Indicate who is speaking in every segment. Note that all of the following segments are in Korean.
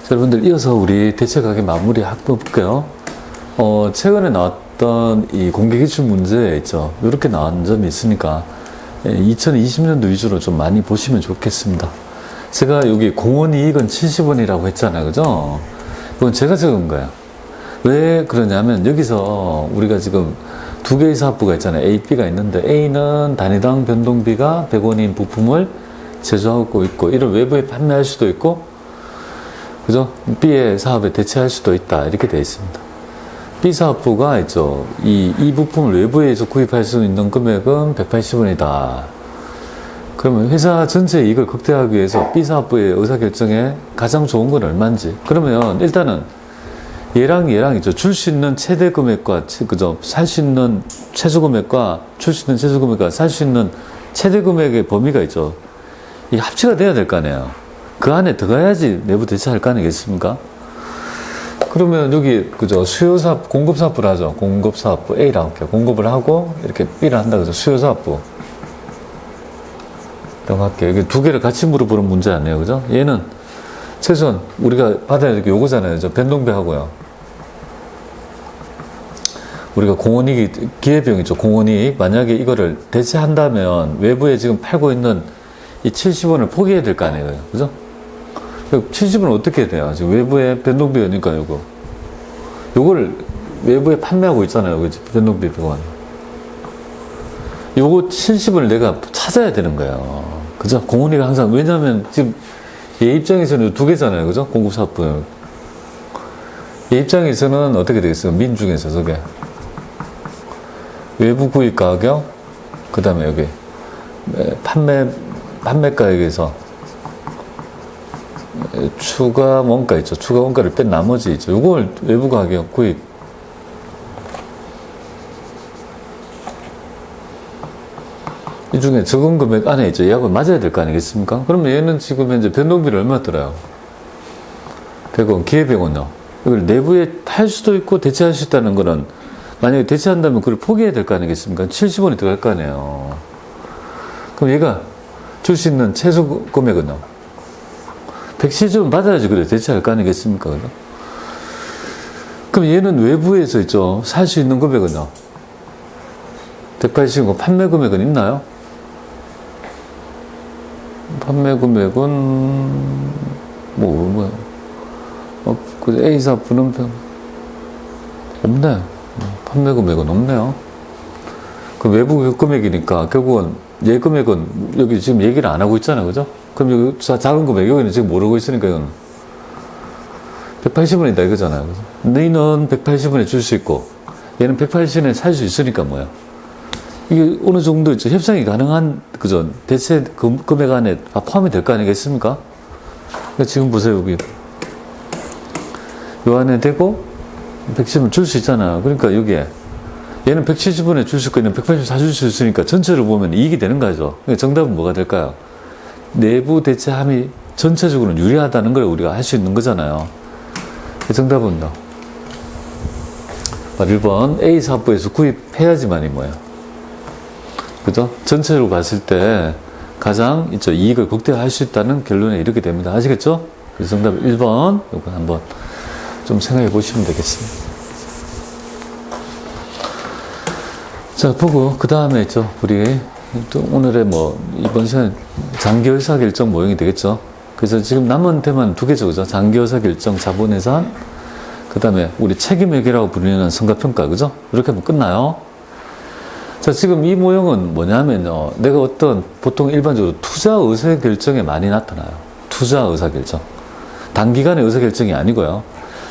Speaker 1: 자, 여러분들 이어서 우리 대체가격 마무리 한번 볼게요. 최근에 나왔던 이 공개기출 문제 있죠. 이렇게 나온 점이 있으니까 2020년도 위주로 좀 많이 보시면 좋겠습니다. 제가 여기 공원이익은 70원이라고 했잖아요. 그죠? 이건 제가 적은 거예요. 왜 그러냐면 여기서 우리가 지금 두 개의 사업부가 있잖아요. A, B가 있는데 A는 단위당 변동비가 100원인 부품을 제조하고 있고 이를 외부에 판매할 수도 있고 그죠? B의 사업에 대체할 수도 있다. 이렇게 되어 있습니다. B 사업부가 있죠. 이 부품을 외부에서 구입할 수 있는 금액은 180원이다. 그러면 회사 전체 이익을 극대화하기 위해서 B 사업부의 의사결정에 가장 좋은 건 얼마인지. 그러면 일단은 얘랑 있죠. 줄 수 있는 최대 금액과, 그죠? 살 수 있는 최소 금액과 줄 수 있는 최소 금액과 살 수 있는 최대 금액의 범위가 있죠. 이게 합치가 돼야 될 거 아니에요. 그 안에 들어가야지 내부 대체할 거 아니겠습니까? 그러면 여기, 그죠? 수요사업, 공급사업부를 하죠. 공급사업부 A라고 할게요. 공급을 하고, 이렇게 B를 한다, 그죠? 수요사업부. 라고 할게요. 이게 두 개를 같이 물어보는 문제 아니에요. 그죠? 얘는 최소한 우리가 받아야 될 게 요거잖아요. 저 변동비하고요. 우리가 공원이익, 기회비용이죠. 공원이익. 만약에 이거를 대체한다면 외부에 지금 팔고 있는 이 70원을 포기해야 될 거 아니에요. 그죠? 70원은 어떻게 돼요? 지금 외부에 변동비니까 요거를 외부에 판매하고 있잖아요. 그죠? 변동비 100원. 요거 70원을 내가 찾아야 되는 거예요. 그죠? 공원이익 항상, 왜냐면 지금 얘 입장에서는 두 개잖아요. 그죠? 공급사업부. 얘 입장에서는 어떻게 되겠어요? 민 중에서 저게. 외부 구입 가격, 그 다음에 여기, 판매가액에서 추가 원가 있죠. 추가 원가를 뺀 나머지 있죠. 요걸 외부 가격 구입. 이 중에 적은 금액 안에 있죠. 얘하고 맞아야 될 거 아니겠습니까? 그러면 얘는 지금 현재 변동비를 얼마 들어요? 100원, 기회비용은요. 이걸 내부에 팔 수도 있고 대체할 수 있다는 거는 만약에 대체한다면 그걸 포기해야 될 거 아니겠습니까? 70원이 들어갈 거 아니에요. 그럼 얘가 줄 수 있는 최소 금액은요? 170원 받아야지 그래 대체할 거 아니겠습니까? 그죠? 그럼 얘는 외부에서 있죠. 살 수 있는 금액은요? 180원 판매 금액은 있나요? 판매 금액은 그 A사업부는 없네. 판매 금액은 없네요. 그 외부 금액이니까 결국은 얘 금액은 여기 지금 얘기를 안 하고 있잖아요. 그죠? 그럼 여기 작은 금액 여기는 지금 모르고 있으니까 이건 180원이다 이거잖아요. 그죠? 너희는 180원에 줄 수 있고 얘는 180원에 살 수 있으니까 뭐야? 이게 어느 정도 있죠. 협상이 가능한 그죠? 대체 금액 안에 포함이 될 거 아니겠습니까? 그러니까 지금 보세요. 여기 요 안에 되고 170원 줄 수 있잖아요. 그러니까 여기에 얘는 170원에 줄 수 있고 얘는 180원 사줄 수 있으니까 전체를 보면 이익이 되는 거죠. 그러니까 정답은 뭐가 될까요? 내부 대체함이 전체적으로 유리하다는 걸 우리가 할 수 있는 거잖아요. 정답은 1번 A 사업부에서 구입해야지만이 뭐예요? 그죠? 전체적으로 봤을 때 가장 이익을 극대화할 수 있다는 결론에 이르게 됩니다. 아시겠죠? 그래서 정답 1번 이거 한번 좀 생각해 보시면 되겠습니다. 자, 보고 그 다음에 있죠. 우리 또 오늘의 이번 시간 장기 의사결정 모형이 되겠죠. 그래서 지금 남은 테마는 두 개죠. 그죠? 장기 의사결정 자본예산, 그 다음에 우리 책임회계라고 불리는 성과평가. 그죠? 이렇게 하면 끝나요. 자, 지금 이 모형은 뭐냐면요. 내가 보통 일반적으로 투자 의사결정에 많이 나타나요. 투자 의사결정. 단기간의 의사결정이 아니고요.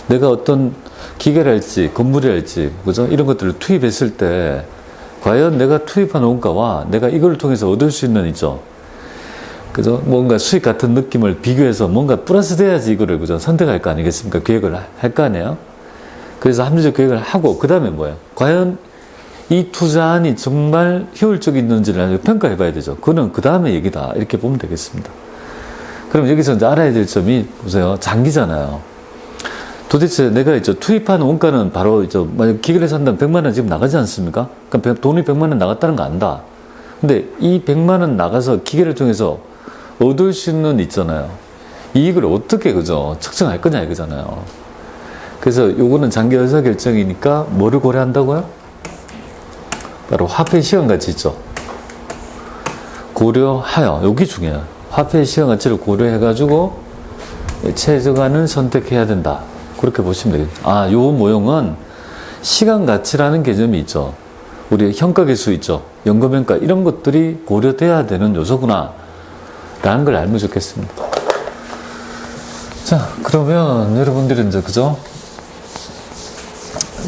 Speaker 1: 내가 어떤 기계를 할지, 건물을 할지, 그죠? 이런 것들을 투입했을 때, 과연 내가 투입한 원가와 내가 이걸 통해서 얻을 수 있는, 그죠? 뭔가 수익 같은 느낌을 비교해서 뭔가 플러스 돼야지 이거를, 그죠? 선택할 거 아니겠습니까? 계획을 할 거 아니에요? 그래서 합리적 계획을 하고, 그 다음에 뭐예요? 과연 이 투자안이 정말 효율적인지를 평가해 봐야 되죠. 그거는 그 다음에 얘기다. 이렇게 보면 되겠습니다. 그럼 여기서 이제 알아야 될 점이, 보세요. 장기잖아요. 도대체 내가 투입한 원가는 바로 만약 기계를 산다면 100만 원 지금 나가지 않습니까? 그러니까 돈이 100만 원 나갔다는 거 안다. 근데 이 100만 원 나가서 기계를 통해서 얻을 수 있는 있잖아요. 이익을 어떻게, 그죠? 측정할 거냐, 이거잖아요. 그래서 요거는 장기 의사결정이니까 뭐를 고려한다고요? 바로 화폐 시간 가치 있죠. 고려하여, 여기 중요해요. 화폐 시간 가치를 고려해가지고 최저가는 선택해야 된다. 그렇게 보시면 되겠죠. 아, 요 모형은 시간 가치라는 개념이 있죠. 우리 현가계수 있죠. 연금현가 이런 것들이 고려돼야 되는 요소구나 라는 걸 알면 좋겠습니다. 자, 그러면 여러분들은 이제 그죠?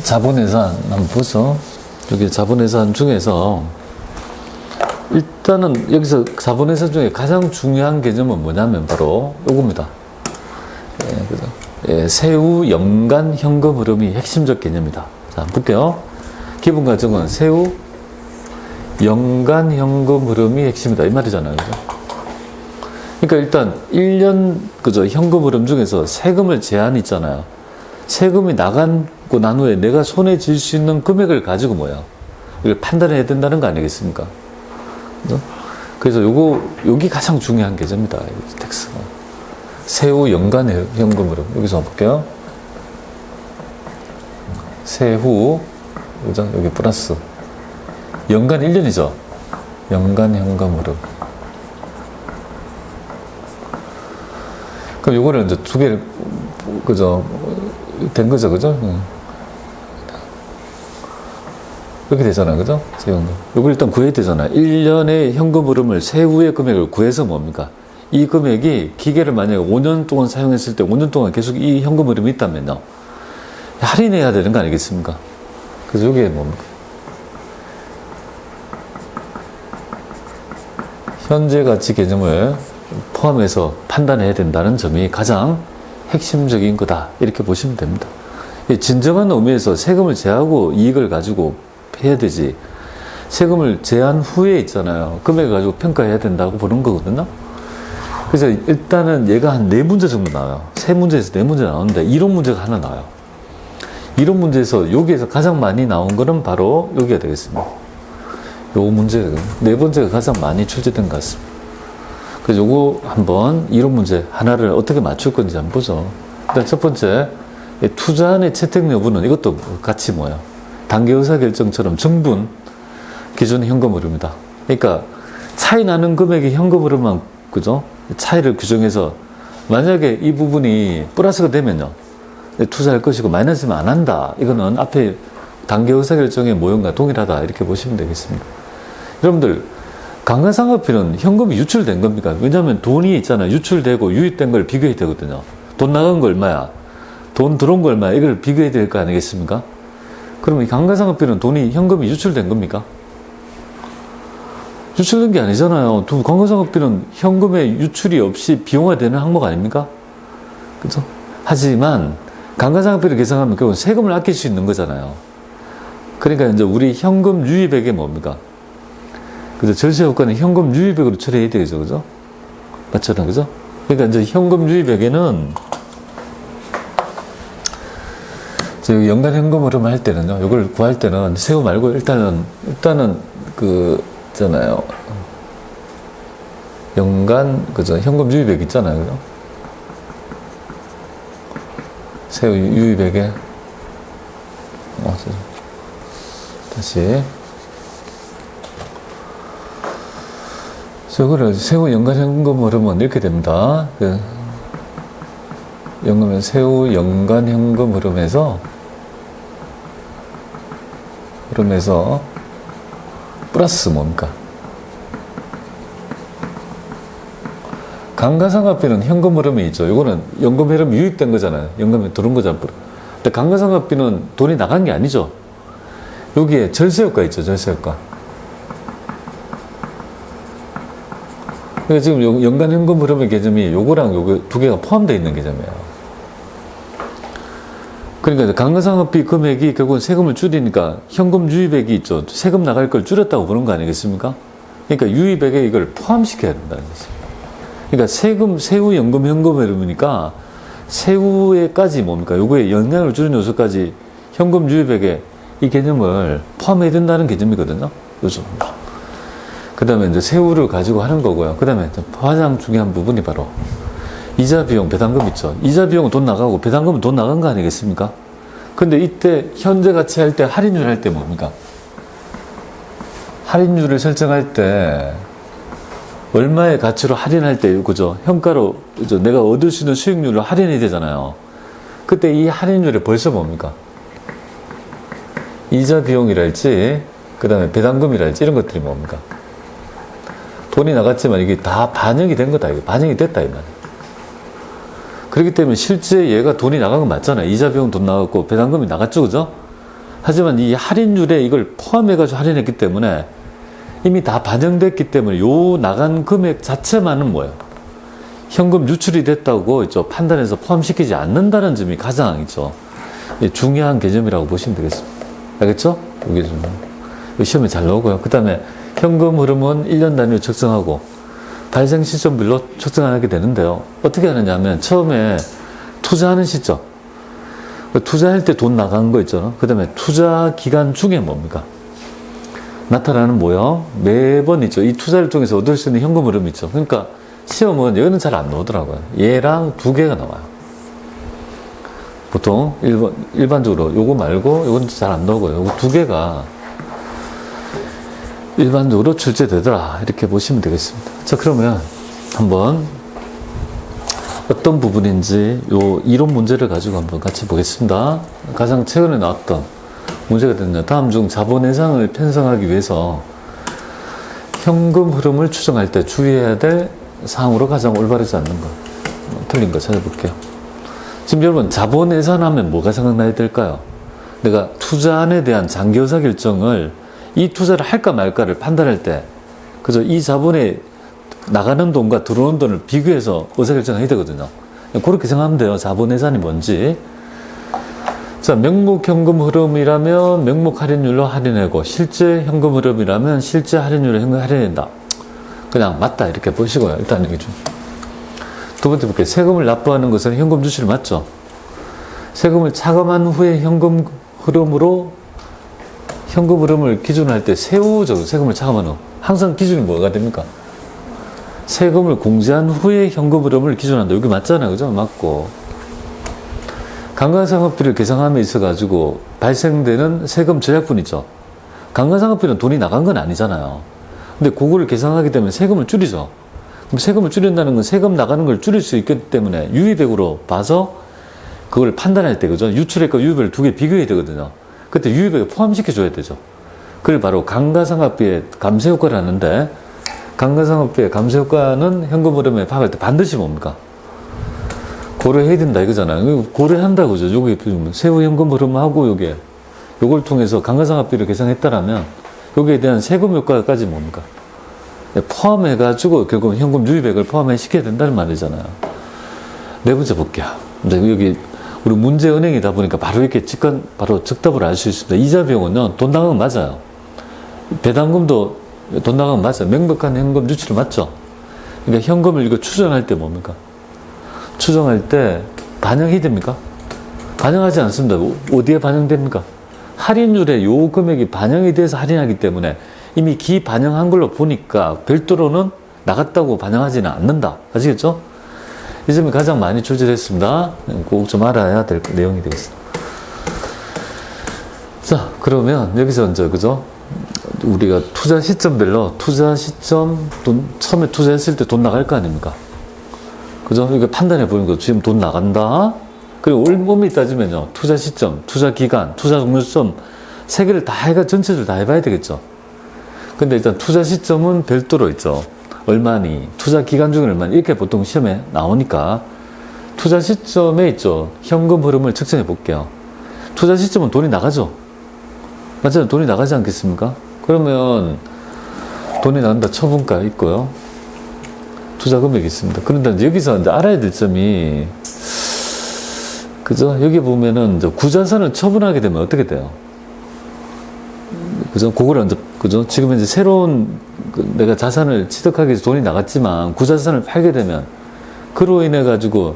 Speaker 1: 자본예산 한번 보죠. 여기 자본예산 중에서 일단은 여기서 자본예산 중에 가장 중요한 개념은 뭐냐면 바로 요겁니다. 예, 그죠? 예, 세후 연간 현금 흐름이 핵심적 개념이다. 자, 한번 볼게요. 기본 가정은 세후 연간 현금 흐름이 핵심이다. 이 말이잖아요. 그죠? 그러니까 일단 1년, 그죠? 현금 흐름 중에서 세금을 제한이 있잖아요. 세금이 나가고 난 후에 내가 손에 쥘 수 있는 금액을 가지고 뭐야? 이걸 판단해야 된다는 거 아니겠습니까? 그죠? 그래서 여기 가장 중요한 개념이다. 텍스가. 세후 연간 현금 흐름. 여기서 한번 볼게요. 세후, 그죠? 여기 플러스. 연간 1년이죠? 연간 현금 흐름. 그럼 요거를 이제 두 개를, 그죠? 된 거죠, 그죠? 이렇게 되잖아요, 그죠? 요걸 일단 구해야 되잖아요. 1년의 현금 흐름을 세후의 금액을 구해서 뭡니까? 이 금액이 기계를 만약에 5년 동안 사용했을 때 5년 동안 계속 이 현금 흐름이 있다면요. 할인해야 되는 거 아니겠습니까? 그래서 이게 뭡니까? 현재 가치 개념을 포함해서 판단해야 된다는 점이 가장 핵심적인 거다. 이렇게 보시면 됩니다. 진정한 의미에서 세금을 제하고 이익을 가지고 해야 되지. 세금을 제한 후에 있잖아요. 금액을 가지고 평가해야 된다고 보는 거거든요. 그래서 일단은 얘가 한 4문제 정도 나와요. 3문제에서 4문제 나오는데 이론 문제가 하나 나와요. 이론 문제에서 여기에서 가장 많이 나온 거는 바로 여기가 되겠습니다. 요 문제, 4번째가 가장 많이 출제된 것 같습니다. 그래서 요거 한번 이론 문제 하나를 어떻게 맞출 건지 한번 보죠. 일단 첫 번째, 투자안의 채택 여부는 이것도 같이 뭐예요? 단기 의사결정처럼 정분 기준 현금 흐름이다. 그러니까 차이 나는 금액의 현금 흐름만, 그죠? 차이를 규정해서 만약에 이 부분이 플러스가 되면요. 투자할 것이고 마이너스면 안 한다. 이거는 앞에 단기 의사결정의 모형과 동일하다. 이렇게 보시면 되겠습니다. 여러분들, 감가상각비는 현금이 유출된 겁니까? 왜냐하면 돈이 있잖아요. 유출되고 유입된 걸 비교해야 되거든요. 돈 나간 거 얼마야? 돈 들어온 거 얼마야? 이걸 비교해야 될 거 아니겠습니까? 그러면 감가상각비는 돈이, 현금이 유출된 겁니까? 유출된 게 아니잖아요. 감가상각비는 현금의 유출이 없이 비용화되는 항목 아닙니까? 그죠? 하지만 감가상각비를 계산하면 결국은 세금을 아낄 수 있는 거잖아요. 그러니까 이제 우리 현금 유입액이 뭡니까? 그죠? 절세 효과는 현금 유입액으로 처리해야 되죠. 그죠? 맞잖아요. 그죠? 그러니까 이제 현금 유입액에는 연간 현금 흐름 할 때는요, 이걸 구할 때는 세후 말고 일단은 있잖아요. 연간, 그죠? 현금 유입액 있잖아요. 그죠? 세후 유입액에, 다시. 저거를 세후 연간 현금 흐름은 이렇게 됩니다. 세후 연간 현금 흐름에서 플러스 뭡니까? 감가상각비는 현금 흐름이 있죠. 이거는 연금 흐름이 유입된 거잖아요. 연금이 들어온 거잖아요. 근데 감가상각비는 돈이 나간 게 아니죠. 여기에 절세효과 있죠. 절세효과. 그러니까 지금 연간 현금 흐름의 개념이 요거랑 요거 두 개가 포함되어 있는 개념이에요. 그러니까 감가상각비 금액이 결국은 세금을 줄이니까 현금 유입액이 있죠. 세금 나갈 걸 줄였다고 보는 거 아니겠습니까? 그러니까 유입액에 이걸 포함시켜야 된다는 거죠. 그러니까 세후 연금 현금 흐름이니까 세후에까지 뭡니까? 요거에 영향을 주는 요소까지 현금 유입액에 이 개념을 포함해야 된다는 개념이거든요. 요소. 그 다음에 이제 세후를 가지고 하는 거고요. 그 다음에 가장 중요한 부분이 바로 이자 비용, 배당금 있죠. 이자 비용은 돈 나가고 배당금은 돈 나간 거 아니겠습니까? 근데 이때 현재 가치 할 때 할인율 할 때 뭡니까? 할인율을 설정할 때 얼마의 가치로 할인할 때 그죠? 현가로 그죠? 내가 얻을 수 있는 수익률로 할인이 되잖아요. 그때 이 할인율에 벌써 뭡니까? 이자 비용이랄지 그 다음에 배당금이랄지 이런 것들이 뭡니까? 돈이 나갔지만 이게 다 반영이 된 거다. 이게 반영이 됐다 이 말이에요. 그렇기 때문에 실제 얘가 돈이 나간 건 맞잖아요. 이자 비용 돈 나갔고 배당금이 나갔죠, 그죠? 하지만 이 할인율에 이걸 포함해가지고 할인했기 때문에 이미 다 반영됐기 때문에 요 나간 금액 자체만은 뭐예요? 현금 유출이 됐다고 있죠. 판단해서 포함시키지 않는다는 점이 가장 있죠. 중요한 개념이라고 보시면 되겠습니다. 알겠죠? 이게 좀 시험에 잘 나오고요. 그 다음에 현금 흐름은 1년 단위로 측정하고 발생 시점별로 측정하게 되는데요. 어떻게 하느냐 하면 처음에 투자하는 시점, 투자할 때 돈 나간 거 있죠. 그 다음에 투자 기간 중에 뭡니까? 나타나는 뭐요? 매번 있죠. 이 투자를 통해서 얻을 수 있는 현금 흐름이 있죠. 그러니까 시험은 여기는 잘 안 나오더라고요. 얘랑 두 개가 나와요. 보통 일반적으로 요거 말고 요건 잘 안 나오고요. 요거 두 개가 일반적으로 출제되더라. 이렇게 보시면 되겠습니다. 자, 그러면 한번 어떤 부분인지 요 이론 문제를 가지고 한번 같이 보겠습니다. 가장 최근에 나왔던 문제가 됐네요. 다음 중 자본 예상을 편성하기 위해서 현금 흐름을 추정할 때 주의해야 될 사항으로 가장 올바르지 않는 것. 틀린 거 찾아볼게요. 지금 여러분 자본 예산하면 뭐가 생각나야 될까요? 내가 투자안에 대한 장기 의사 결정을 이 투자를 할까 말까를 판단할 때 그죠? 이 자본에 나가는 돈과 들어오는 돈을 비교해서 의사결정을 해야 되거든요. 그렇게 생각하면 돼요. 자본 예산이 뭔지. 자, 명목 현금 흐름이라면 명목 할인율로 할인하고 실제 현금 흐름이라면 실제 할인율로 현금 할인한다. 그냥 맞다 이렇게 보시고요. 일단 여기 좀. 두 번째 볼게요. 세금을 납부하는 것은 현금 주실 맞죠? 세금을 차감한 후에 현금 흐름을 기준할 때 세후죠. 세금을 차감한 후. 항상 기준이 뭐가 됩니까? 세금을 공제한 후에 현금 흐름을 기준한다. 여기 맞잖아요. 그죠? 맞고. 감가상각비를 계산함에 있어가지고 발생되는 세금 절약분이죠. 감가상각비는 돈이 나간 건 아니잖아요. 근데 그거를 계산하게 되면 세금을 줄이죠. 그럼 세금을 줄인다는 건 세금 나가는 걸 줄일 수 있기 때문에 유의백으로 봐서 그걸 판단할 때, 그죠? 유출액과 유의백을 두 개 비교해야 되거든요. 그때 유의백을 포함시켜줘야 되죠. 그걸 바로 감가상각비의 감세효과를 하는데, 감가상각비의 감세효과는 현금 흐름에 파악할 때 반드시 뭡니까? 고려해야 된다 이거잖아요. 고려한다 그죠? 요게 세후 현금 흐름하고 요걸 통해서 감가상각비를 계산했다라면 여기에 대한 세금 효과까지 뭡니까? 포함해가지고 결국 현금 유의백을 포함시켜야 된다는 말이잖아요. 네 번째 볼게요. 여기 우리 문제은행이다 보니까 바로 이렇게 바로 즉답을 알 수 있습니다. 이자 비용은요, 돈 나가면 맞아요. 배당금도 돈 나가면 맞아요. 명백한 현금 유출이 맞죠? 그러니까 현금을 이거 추정할 때 뭡니까? 추정할 때 반영이 됩니까? 반영하지 않습니다. 어디에 반영됩니까? 할인율에 요 금액이 반영이 돼서 할인하기 때문에 이미 기반영한 걸로 보니까 별도로는 나갔다고 반영하지는 않는다. 아시겠죠? 이 점이 가장 많이 출제됐습니다. 꼭 좀 알아야 될 내용이 되겠습니다. 자, 그러면 여기서 이제, 그죠? 우리가 투자 시점별로 처음에 투자했을 때 돈 나갈 거 아닙니까? 그죠? 이거 판단해 보는 거 지금 돈 나간다? 그리고 올몸이 따지면요. 투자 시점, 투자 기간, 투자 종료점 세 개를 다 전체를 다 해봐야 되겠죠. 근데 일단 투자 시점은 별도로 있죠. 얼마니, 투자 기간 중에 얼마니, 이렇게 보통 시험에 나오니까 투자 시점에 있죠. 현금 흐름을 측정해 볼게요. 투자 시점은 돈이 나가죠. 맞아요. 돈이 나가지 않겠습니까? 그러면 돈이 나간다 처분가 있고요. 투자 금액이 있습니다. 그런데 여기서 이제 알아야 될 점이, 그죠? 여기 보면은 이제 구자산을 처분하게 되면 어떻게 돼요? 그죠? 그거를 이제, 그죠? 지금 이제 새로운 내가 자산을 취득하기 위해서 돈이 나갔지만 구자산을 팔게 되면 그로 인해 가지고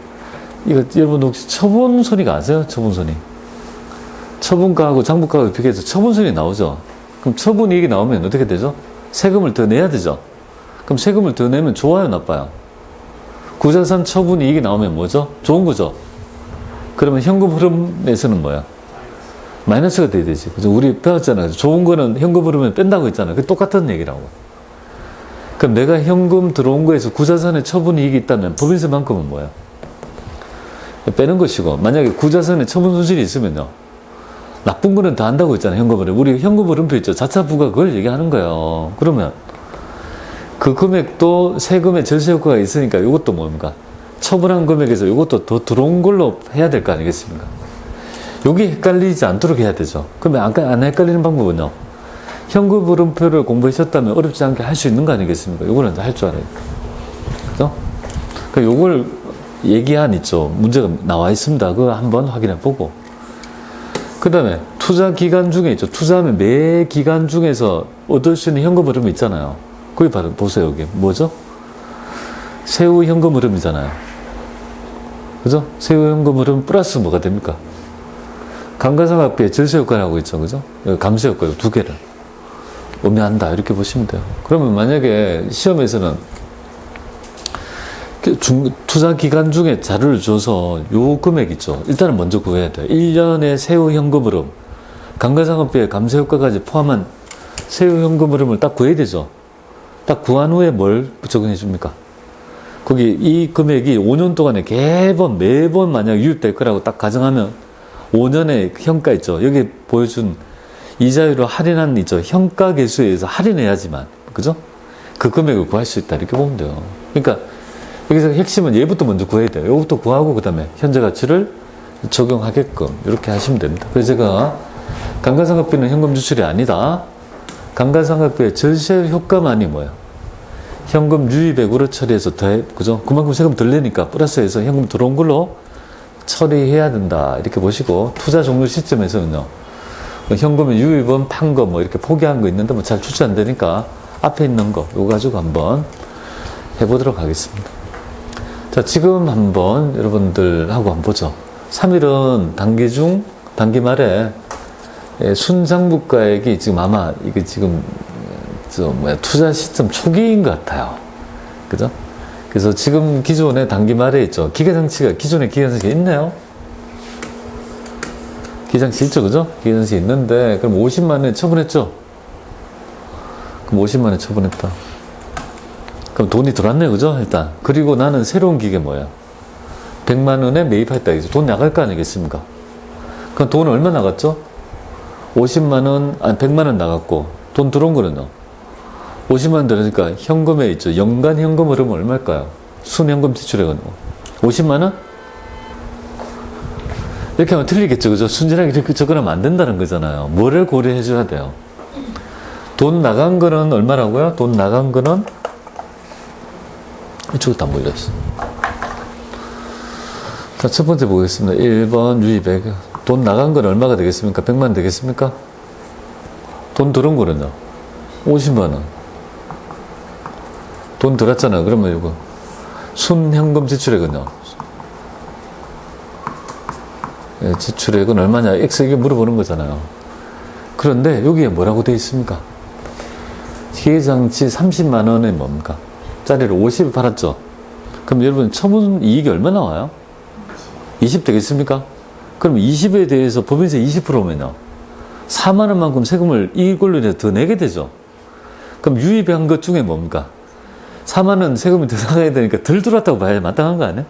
Speaker 1: 이거 여러분 혹시 처분손익 아세요? 처분손익. 처분가하고 장부가하고 비교해서 처분손익이 나오죠. 그럼 처분이익이 나오면 어떻게 되죠? 세금을 더 내야 되죠. 그럼 세금을 더 내면 좋아요, 나빠요? 구자산 처분 이익이 나오면 뭐죠? 좋은 거죠. 그러면 현금 흐름에서는 뭐야? 마이너스가 돼야 되지. 그죠? 우리 배웠잖아요. 좋은 거는 현금 흐름에 뺀다고 했잖아요. 그게 똑같은 얘기라고. 그럼 내가 현금 들어온 거에서 구자산에 처분 이익이 있다면 법인세만큼은 뭐야? 빼는 것이고, 만약에 구자산에 처분 손실이 있으면요. 나쁜 거는 다 한다고 했잖아요. 현금 흐름. 우리 현금 흐름표 있죠. 자차부가 그걸 얘기하는 거예요. 그러면 그 금액도 세금의 절세 효과가 있으니까 이것도 뭡니까? 처분한 금액에서 이것도 더 들어온 걸로 해야 될 거 아니겠습니까? 여기 헷갈리지 않도록 해야 되죠. 그러면 안 헷갈리는 방법은요. 현금 흐름표를 공부하셨다면 어렵지 않게 할 수 있는 거 아니겠습니까? 요거는 할 줄 알아요. 그죠? 그러니까 요걸 얘기한 있죠. 문제가 나와 있습니다. 그거 한번 확인해 보고. 그 다음에 투자 기간 중에 있죠. 투자하면 매 기간 중에서 얻을 수 있는 현금 흐름이 있잖아요. 거기 바로 보세요. 여기 뭐죠? 세후 현금 흐름이잖아요. 그죠? 세후 현금 흐름 플러스 뭐가 됩니까? 감가상각비의 절세 효과를 하고 있죠. 그죠? 감세 효과 두 개를 의미한다. 이렇게 보시면 돼요. 그러면 만약에 시험에서는 투자 기간 중에 자료를 줘서 요 금액 있죠. 일단은 먼저 구해야 돼요. 1년의 세후 현금 흐름, 감가상각비의 감세 효과까지 포함한 세후 현금 흐름을 딱 구해야 되죠. 딱 구한 후에 뭘 적용해 줍니까? 거기 이 금액이 5년 동안에 매번 만약 유입될 거라고 딱 가정하면 5년의 현가 있죠. 여기 보여준 이자율로 할인한 있죠. 현가 계수에 의해서 할인해야지만, 그죠? 그 금액을 구할 수 있다. 이렇게 보면 돼요. 그러니까 여기서 핵심은 얘부터 먼저 구해야 돼요. 얘부터 구하고 그 다음에 현재 가치를 적용하게끔 이렇게 하시면 됩니다. 그래서 제가 감가상각비는 현금 지출이 아니다. 감가상각비의 절세 효과만이 뭐예요? 현금 유입액으로 처리해서 그죠? 그만큼 세금 덜 내니까 플러스해서 현금 들어온 걸로 처리해야 된다. 이렇게 보시고, 투자 종료 시점에서는요, 현금의 유입은 판 거 뭐 이렇게 포기한 거 있는데 뭐 잘 추측 안 되니까 앞에 있는 거, 이거 가지고 한번 해보도록 하겠습니다. 자, 지금 한번 여러분들하고 한번 보죠. 3일은 단기 말에 순장부가액이 지금 아마 이게 지금 투자 시점 초기인 것 같아요. 그죠? 그래서 지금 기존에 단기 말에 있죠. 기존에 기계장치가 있네요. 기계장치 있죠, 그죠? 기계장치 있는데, 그럼 50만원에 처분했죠? 그럼 50만원에 처분했다. 그럼 돈이 들어왔네요, 그죠? 일단. 그리고 나는 새로운 기계 뭐야? 100만원에 매입했다, 이제. 돈 나갈 거 아니겠습니까? 그럼 돈 얼마 나갔죠? 100만원 나갔고, 돈 들어온 거는요? 50만원 들으니까 현금에 있죠. 연간 현금 흐름은 얼마일까요? 순현금 지출액은 50만원? 이렇게 하면 틀리겠죠. 그죠? 순진하게 이렇게 접근하면 안 된다는 거잖아요. 뭐를 고려해 줘야 돼요? 돈 나간 거는 얼마라고요? 돈 나간 거는 이쪽에 다 몰렸어. 자, 첫 번째 보겠습니다. 1번 유입액. 돈 나간 건 얼마가 되겠습니까? 100만 되겠습니까? 돈 들어온 거는요? 50만원. 돈 들었잖아요. 그러면 이거 순현금 지출액은요? 지출액은 얼마냐? X에게 물어보는 거잖아요. 그런데 여기에 뭐라고 되어 있습니까? 기계장치 30만원에 뭡니까? 짜리를 50에 팔았죠? 그럼 여러분 처분 이익이 얼마 나와요? 20 되겠습니까? 그럼 20에 대해서 법인세 20%면요 4만원만큼 세금을 이걸로 인해서 더 내게 되죠. 그럼 유입한 것 중에 뭡니까? 4만원 세금이 더 나가야 되니까 덜 들어왔다고 봐야 마땅한 거 아니야?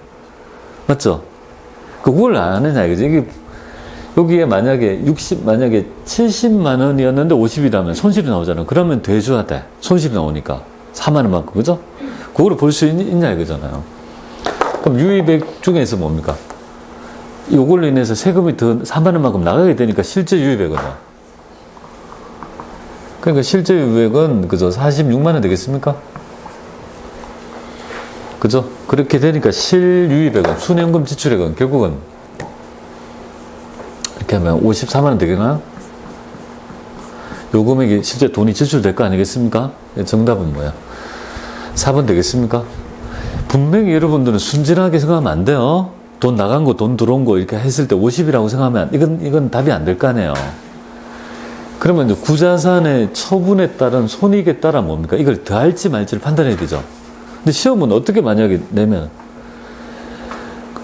Speaker 1: 맞죠? 그걸 안 하냐 이거지. 이게 여기에 만약에 70만원이었는데 50이라면 손실이 나오잖아. 그러면 대줘야 돼. 손실이 나오니까 4만원만큼, 그죠? 그거를 볼 수 있냐 이거잖아요. 그럼 유입액 중에서 뭡니까? 이걸로 인해서 세금이 더 4만원만큼 나가게 되니까 실제 유입액은요. 그러니까 실제 유입액은 그죠? 46만원 되겠습니까? 그죠? 그렇게 되니까 실유입액은, 순현금 지출액은 결국은 이렇게 하면 54만원 되겠나? 요 금액이 실제 돈이 지출될 거 아니겠습니까? 정답은 뭐야? 4번 되겠습니까? 분명히 여러분들은 순진하게 생각하면 안 돼요. 돈 나간 거, 돈 들어온 거 이렇게 했을 때 50이라고 생각하면 이건 답이 안 될 거 아니에요. 그러면 이제 구자산의 처분에 따른 손익에 따라 뭡니까? 이걸 더할지 말지를 판단해야 되죠. 근데 시험은 어떻게 만약에 내면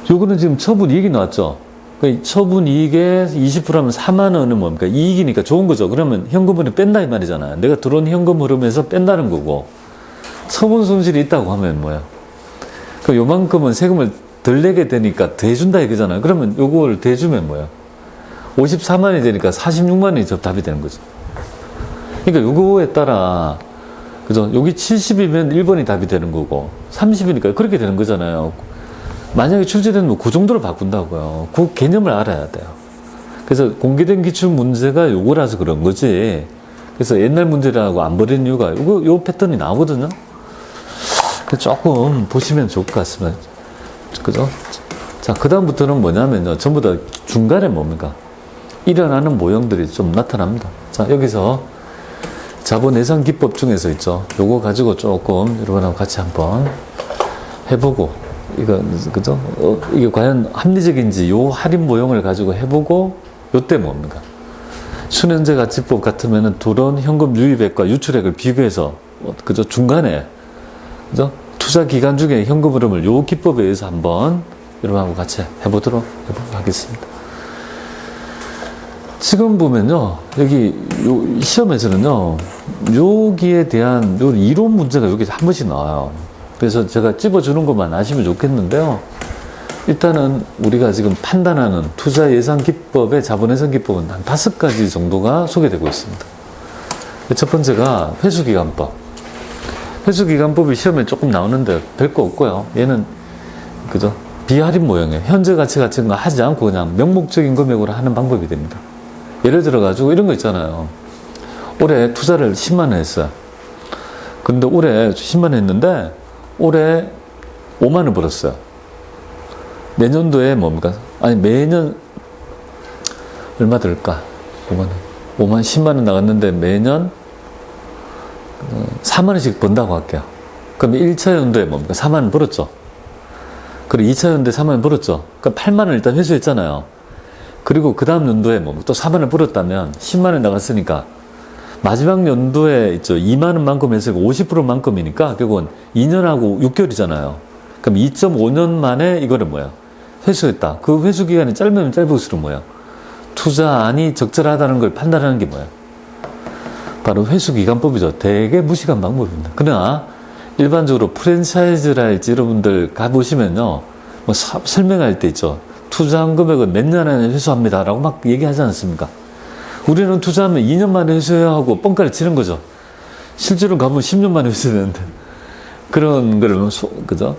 Speaker 1: 요거는 지금 처분 이익이 나왔죠. 그러니까 처분 이익의 20%하면 4만 원은 뭡니까? 이익이니까 좋은 거죠. 그러면 현금 흐름 뺀다 이 말이잖아요. 내가 들어온 현금 흐름에서 뺀다는 거고, 처분 손실이 있다고 하면 뭐야? 그 요만큼은 세금을 덜 내게 되니까 대준다 이거잖아요. 그러면 요걸 대주면 뭐야? 54만이 되니까 46만이 답이 되는 거죠. 그러니까 요거에 따라, 그죠? 여기 70이면 1번이 답이 되는 거고, 30이니까 그렇게 되는 거잖아요. 만약에 출제되면 그 정도로 바꾼다고요. 그 개념을 알아야 돼요. 그래서 공개된 기출 문제가 요거라서 그런 거지. 그래서 옛날 문제라고 안 버리는 이유가 요 패턴이 나오거든요. 조금 보시면 좋을 것 같습니다. 그죠? 자, 그 다음부터는 뭐냐면요. 전부 다 중간에 뭡니까? 일어나는 모형들이 좀 나타납니다. 자, 여기서 자본 예상 기법 중에서 있죠. 요거 가지고 조금 여러분하고 같이 한번 해보고, 이거, 그죠? 이게 과연 합리적인지 요 할인 모형을 가지고 해보고, 요때 뭡니까? 순현재 가치법 같으면은 들어온 현금 유입액과 유출액을 비교해서, 그죠? 중간에, 그죠? 투자 기간 중에 현금 흐름을 요 기법에 의해서 한번 여러분하고 같이 해보도록 하겠습니다. 지금 보면요, 여기 요 시험에서는요, 여기에 대한 요 이론 문제가 여기 한 번씩 나와요. 그래서 제가 찝어주는 것만 아시면 좋겠는데요. 일단은 우리가 지금 판단하는 투자 예상 기법의 자본 예상 기법은 한 5가지 정도가 소개되고 있습니다. 첫 번째가 회수기간법. 회수기간법이 시험에 조금 나오는데 별거 없고요. 얘는, 그죠? 비할인 모형이에요. 현재 가치 같은 거 하지 않고 그냥 명목적인 금액으로 하는 방법이 됩니다. 예를 들어가지고 이런 거 있잖아요. 올해 투자를 10만 원 했어요. 근데 올해 10만 원 했는데 올해 5만 원 벌었어요. 내년도에 뭡니까? 아니, 매년 얼마 들까? 5만 원. 10만 원 나갔는데 매년 4만 원씩 번다고 할게요. 그럼 1차 연도에 뭡니까? 4만 원 벌었죠. 그리고 2차 연도에 4만 원 벌었죠. 그럼 8만 원 일단 회수했잖아요. 그리고 그 다음 연도에 또 4만 원 벌었다면 10만 원 나갔으니까 마지막 연도에 있죠. 2만 원만큼 해서 50%만큼이니까 결국은 2년하고 6개월이잖아요. 그럼 2.5년 만에 이거를 뭐야? 회수했다. 그 회수 기간이 짧으면 짧을수록 뭐야? 투자안이 적절하다는 걸 판단하는 게 뭐야? 바로 회수기간법이죠. 되게 무식한 방법입니다. 그러나 일반적으로 프랜차이즈랄지 여러분들 가보시면요. 뭐 설명할 때 있죠. 투자한 금액은 몇 년 안에 회수합니다. 라고 막 얘기하지 않습니까? 우리는 투자하면 2년 만에 회수해야 하고 뻥가를 치는 거죠. 실제로 가보면 10년 만에 회수되는데. 그런 거를, 그죠?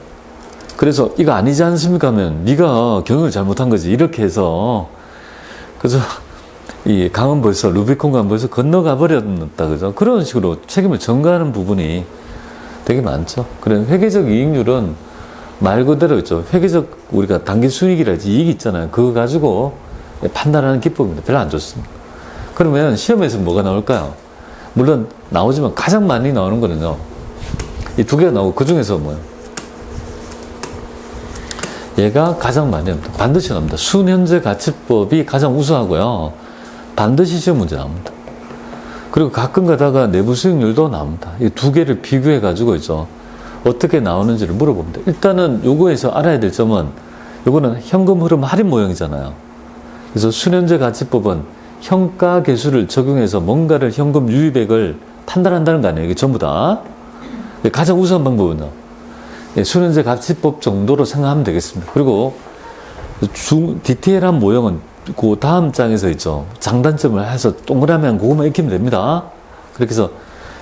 Speaker 1: 그래서 이거 아니지 않습니까? 하면 네가 경영을 잘못한 거지. 이렇게 해서, 그죠? 이 강은 벌써, 루비콘 강은 벌써 건너가 버렸다. 그죠? 그런 식으로 책임을 전가하는 부분이 되게 많죠. 그래, 회계적 이익률은 말 그대로 있죠. 회계적 우리가 단기 순이익이랄지 이익이 있잖아요. 그거 가지고 판단하는 기법입니다. 별로 안 좋습니다. 그러면 시험에서 뭐가 나올까요? 물론 나오지만 가장 많이 나오는 거는요. 이 두 개가 나오고 그 중에서 뭐예요? 얘가 가장 많이 나옵니다. 반드시 나옵니다. 순현재 가치법이 가장 우수하고요. 반드시 시험 문제 나옵니다. 그리고 가끔 가다가 내부 수익률도 나옵니다. 이 두 개를 비교해 가지고 있죠. 어떻게 나오는지를 물어봅니다. 일단은 요거에서 알아야 될 점은 요거는 현금 흐름 할인 모형이잖아요. 그래서 순현재 가치법은 현가 계수를 적용해서 뭔가를 현금 유입액을 판단한다는 거 아니에요. 이게 전부 다. 가장 우수한 방법은요. 순현재 가치법 정도로 생각하면 되겠습니다. 그리고 디테일한 모형은 그 다음 장에서 있죠. 장단점을 해서 동그라미 한 그것만 익히면 됩니다. 그렇게 해서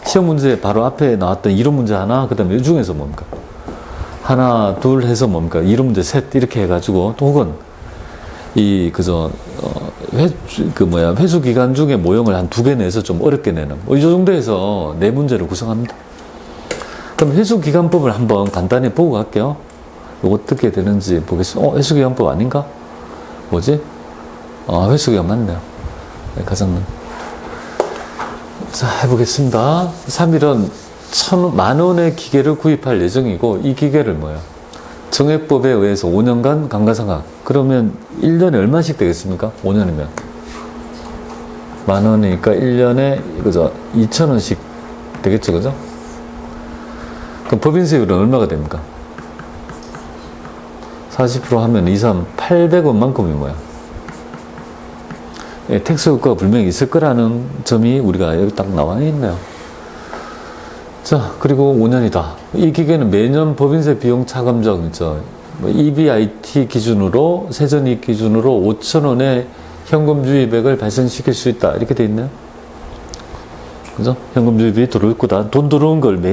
Speaker 1: 시험 문제 바로 앞에 나왔던 이론 문제 하나, 그 다음에 이 중에서 뭡니까? 하나, 둘 해서 뭡니까? 이론 문제 셋, 이렇게 해가지고, 또 혹은, 회수 기간 중에 모형을 한 2개 내서 좀 어렵게 내는, 이 정도 해서 4문제를 구성합니다. 그럼 회수 기간법을 한번 간단히 보고 갈게요. 어떻게 되는지 보겠습니다. 회수 기간법 아닌가? 뭐지? 회수 기간 맞네요. 네, 가장 자, 해보겠습니다. 3일은 10,000,000원의 기계를 구입할 예정이고, 이 기계를 뭐야? 정액법에 의해서 5년간 감가상각. 그러면 1년에 얼마씩 되겠습니까? 5년이면. 10,000원이니까 1년에, 그죠? 2,000원씩 되겠죠, 그죠? 그럼 법인세율은 얼마가 됩니까? 40% 하면 2, 3, 800원만큼이 뭐야? 예, 텍스 효과가 분명히 있을 거라는 점이 우리가 여기 딱 나와 있네요. 자, 그리고 5년이다. 이 기계는 매년 법인세 비용 차감적, 뭐 EBIT 기준으로, 세전이익 기준으로 5,000원의 현금 유입액을 발생시킬 수 있다. 이렇게 돼 있네요. 그죠? 현금 유입이 들어올 거다. 돈 들어온 걸